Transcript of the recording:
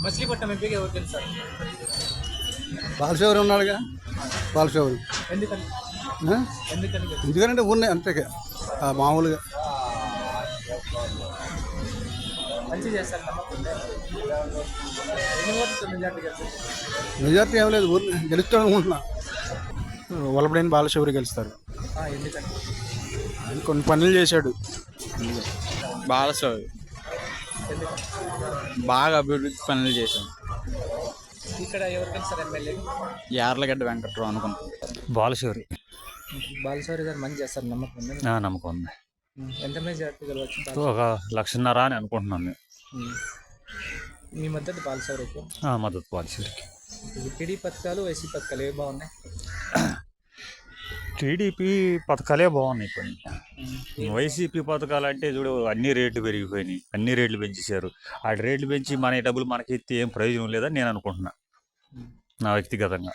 మచిలీపట్నం ఎంపీగా ఎవరు తెలుసు? బాలశౌరి ఉన్నాడుగా, బాలశౌరి. ఎందుకని ఆ? ఎందుకని ఎందుకంటే ఉన్నాయి అంతే మామూలుగా. మంచి చేస్తారు నమ్మకం ఉందా? ఎన్ని ఓట్లు మెజార్టీ గెలుస్తుంది? మెజార్టీ ఏం లేదు, గెలుస్తాడు అనుకుంటున్నా. వల్లభనేని బాలశౌరి గెలుస్తారు. ఎందుకని? ఆయన కొన్ని పనులు చేశాడు. బాలశౌరి ఎందుకని? బాగా అభివృద్ధి పనులు చేశాం. ఇక్కడ ఎవరు గెలుస్తారు ఎమ్మెల్యే? యార్లగడ్డ వెంకట్రావు అనుకుంటాం. బాలశౌరి. బాలశౌరి గారు మంచి చేస్తారు నమ్మకం ఉందా? నమ్మకం ఉంది. ఎంత మెజార్టీ గెలవచ్చు? 1,50,000 అని అనుకుంటున్నాను నేను. మీ మద్దతు బాలశౌరికి? మద్దతు బాలశౌరికి. టీడీపీ పథకాలు, వైసీ పథకాలు ఏవి బాగున్నాయి? టీడీపీ పథకాలే బాగున్నాయి కొన్ని. వైసీపీ పథకాలు అంటే చూడు, అన్ని రేట్లు పెరిగిపోయినాయి, అన్ని రేట్లు పెంచేశారు. ఆ రేట్లు పెంచి మన డబ్బులు మనకి ఎత్తి ఏం ప్రయోజనం లేదని నేను అనుకుంటున్నా, నా వ్యక్తిగతంగా.